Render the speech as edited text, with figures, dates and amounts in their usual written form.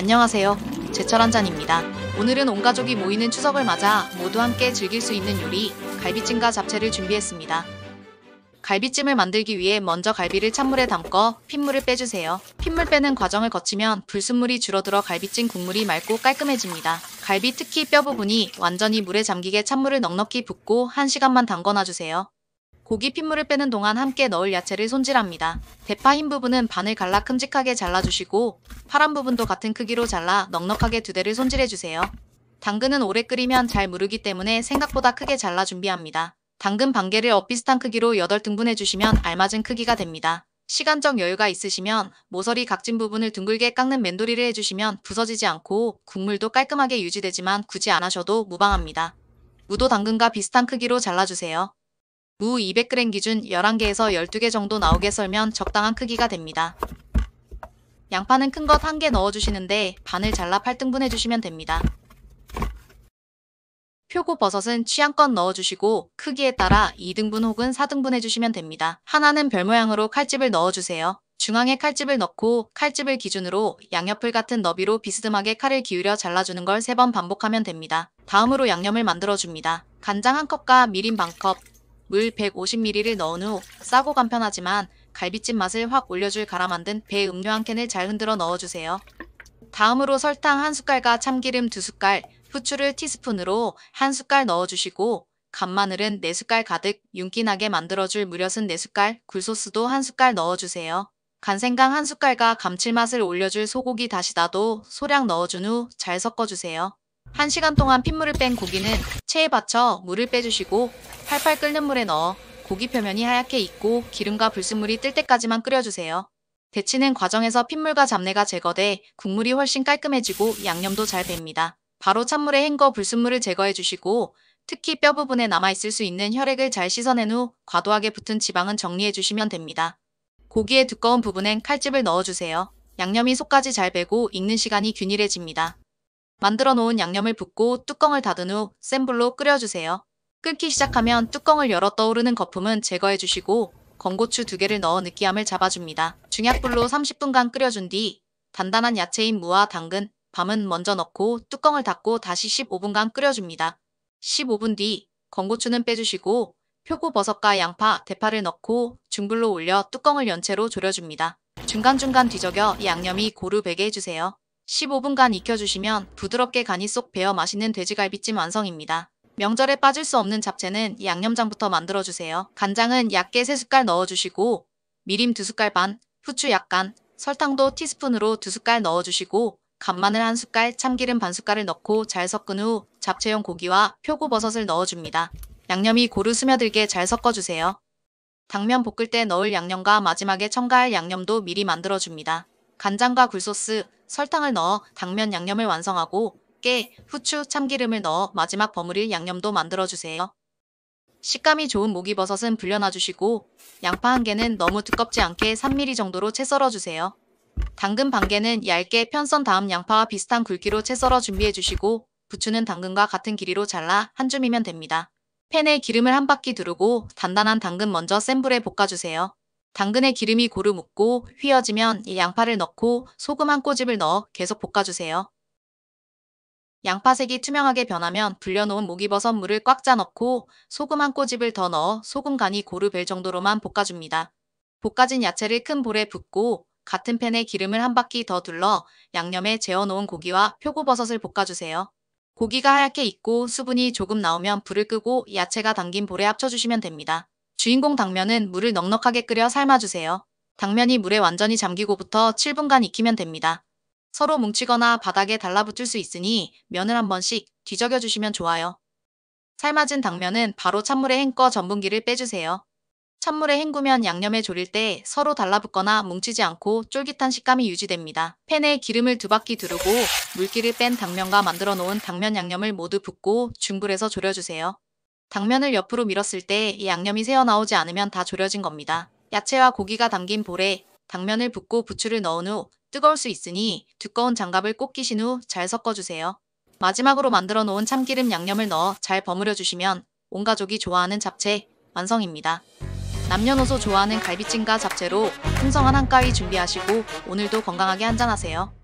안녕하세요. 제철 한잔입니다. 오늘은 온 가족이 모이는 추석을 맞아 모두 함께 즐길 수 있는 요리, 갈비찜과 잡채를 준비했습니다. 갈비찜을 만들기 위해 먼저 갈비를 찬물에 담궈 핏물을 빼주세요. 핏물 빼는 과정을 거치면 불순물이 줄어들어 갈비찜 국물이 맑고 깔끔해집니다. 갈비 특히 뼈 부분이 완전히 물에 잠기게 찬물을 넉넉히 붓고 1시간만 담궈놔주세요. 고기 핏물을 빼는 동안 함께 넣을 야채를 손질합니다. 대파 흰 부분은 반을 갈라 큼직하게 잘라주시고 파란 부분도 같은 크기로 잘라 넉넉하게 2대를 손질해주세요. 당근은 오래 끓이면 잘 무르기 때문에 생각보다 크게 잘라 준비합니다. 당근 반개를 엇비슷한 크기로 8등분 해주시면 알맞은 크기가 됩니다. 시간적 여유가 있으시면 모서리 각진 부분을 둥글게 깎는 맨도리를 해주시면 부서지지 않고 국물도 깔끔하게 유지되지만 굳이 안 하셔도 무방합니다. 무도 당근과 비슷한 크기로 잘라주세요. 무 200g 기준 11개에서 12개 정도 나오게 썰면 적당한 크기가 됩니다. 양파는 큰 것 1개 넣어주시는데 반을 잘라 8등분 해주시면 됩니다. 표고버섯은 취향껏 넣어주시고 크기에 따라 2등분 혹은 4등분 해주시면 됩니다. 하나는 별 모양으로 칼집을 넣어주세요. 중앙에 칼집을 넣고 칼집을 기준으로 양옆을 같은 너비로 비스듬하게 칼을 기울여 잘라주는 걸 3번 반복하면 됩니다. 다음으로 양념을 만들어줍니다. 간장 1컵과 미림 반컵, 물 150ml를 넣은 후 싸고 간편하지만 갈비찜 맛을 확 올려줄 갈아 만든 배 음료 1캔을 잘 흔들어 넣어주세요. 다음으로 설탕 1숟갈과 참기름 2숟갈, 후추를 티스푼으로 1숟갈 넣어주시고 간마늘은 4숟갈 가득 윤기나게 만들어줄 무엿은 4숟갈, 굴소스도 1숟갈 넣어주세요. 간생강 1숟갈과 감칠맛을 올려줄 소고기 다시다도 소량 넣어준 후 잘 섞어주세요. 1시간 동안 핏물을 뺀 고기는 체에 받쳐 물을 빼주시고 팔팔 끓는 물에 넣어 고기 표면이 하얗게 익고 기름과 불순물이 뜰 때까지만 끓여주세요. 데치는 과정에서 핏물과 잡내가 제거돼 국물이 훨씬 깔끔해지고 양념도 잘 뱄니다. 바로 찬물에 헹궈 불순물을 제거해주시고 특히 뼈 부분에 남아있을 수 있는 혈액을 잘 씻어낸 후 과도하게 붙은 지방은 정리해주시면 됩니다. 고기의 두꺼운 부분엔 칼집을 넣어주세요. 양념이 속까지 잘 배고 익는 시간이 균일해집니다. 만들어 놓은 양념을 붓고 뚜껑을 닫은 후 센 불로 끓여주세요. 끓기 시작하면 뚜껑을 열어 떠오르는 거품은 제거해주시고 건고추 2개를 넣어 느끼함을 잡아줍니다. 중약불로 30분간 끓여준 뒤 단단한 야채인 무와 당근, 밤은 먼저 넣고 뚜껑을 닫고 다시 15분간 끓여줍니다. 15분 뒤 건고추는 빼주시고 표고버섯과 양파, 대파를 넣고 중불로 올려 뚜껑을 연채로 졸여줍니다. 중간중간 뒤적여 양념이 고루 배게 해주세요. 15분간 익혀주시면 부드럽게 간이 쏙 배어 맛있는 돼지갈비찜 완성입니다. 명절에 빠질 수 없는 잡채는 양념장부터 만들어주세요. 간장은 얇게 3숟갈 넣어주시고 미림 2숟갈 반, 후추 약간, 설탕도 티스푼으로 2숟갈 넣어주시고 간마늘 1숟갈, 참기름 반숟갈을 넣고 잘 섞은 후 잡채용 고기와 표고버섯을 넣어줍니다. 양념이 고루 스며들게 잘 섞어주세요. 당면 볶을 때 넣을 양념과 마지막에 첨가할 양념도 미리 만들어줍니다. 간장과 굴소스, 설탕을 넣어 당면 양념을 완성하고 깨, 후추, 참기름을 넣어 마지막 버무릴 양념도 만들어주세요. 식감이 좋은 목이버섯은 불려놔주시고 양파 1개는 너무 두껍지 않게 3mm 정도로 채 썰어주세요. 당근 반개는 얇게 편썬 다음 양파와 비슷한 굵기로 채 썰어 준비해주시고 부추는 당근과 같은 길이로 잘라 한 줌이면 됩니다. 팬에 기름을 한 바퀴 두르고 단단한 당근 먼저 센 불에 볶아주세요. 당근에 기름이 고루 묻고 휘어지면 이 양파를 넣고 소금 1꼬집을 넣어 계속 볶아주세요. 양파색이 투명하게 변하면 불려놓은 목이버섯 물을 꽉 짜 넣고 소금 1꼬집을 더 넣어 소금 간이 고루 벨 정도로만 볶아줍니다. 볶아진 야채를 큰 볼에 붓고 같은 팬에 기름을 한 바퀴 더 둘러 양념에 재워놓은 고기와 표고버섯을 볶아주세요. 고기가 하얗게 익고 수분이 조금 나오면 불을 끄고 야채가 담긴 볼에 합쳐주시면 됩니다. 주인공 당면은 물을 넉넉하게 끓여 삶아주세요. 당면이 물에 완전히 잠기고부터 7분간 익히면 됩니다. 서로 뭉치거나 바닥에 달라붙을 수 있으니 면을 한 번씩 뒤적여주시면 좋아요. 삶아진 당면은 바로 찬물에 헹궈 전분기를 빼주세요. 찬물에 헹구면 양념에 졸일 때 서로 달라붙거나 뭉치지 않고 쫄깃한 식감이 유지됩니다. 팬에 기름을 2바퀴 두르고 물기를 뺀 당면과 만들어 놓은 당면 양념을 모두 붓고 중불에서 졸여주세요. 당면을 옆으로 밀었을 때 이 양념이 새어나오지 않으면 다 졸여진 겁니다. 야채와 고기가 담긴 볼에 당면을 붓고 부추를 넣은 후 뜨거울 수 있으니 두꺼운 장갑을 꼭 끼신 후 잘 섞어주세요. 마지막으로 만들어 놓은 참기름 양념을 넣어 잘 버무려 주시면 온 가족이 좋아하는 잡채 완성입니다. 남녀노소 좋아하는 갈비찜과 잡채로 풍성한 한가위 준비하시고 오늘도 건강하게 한잔하세요.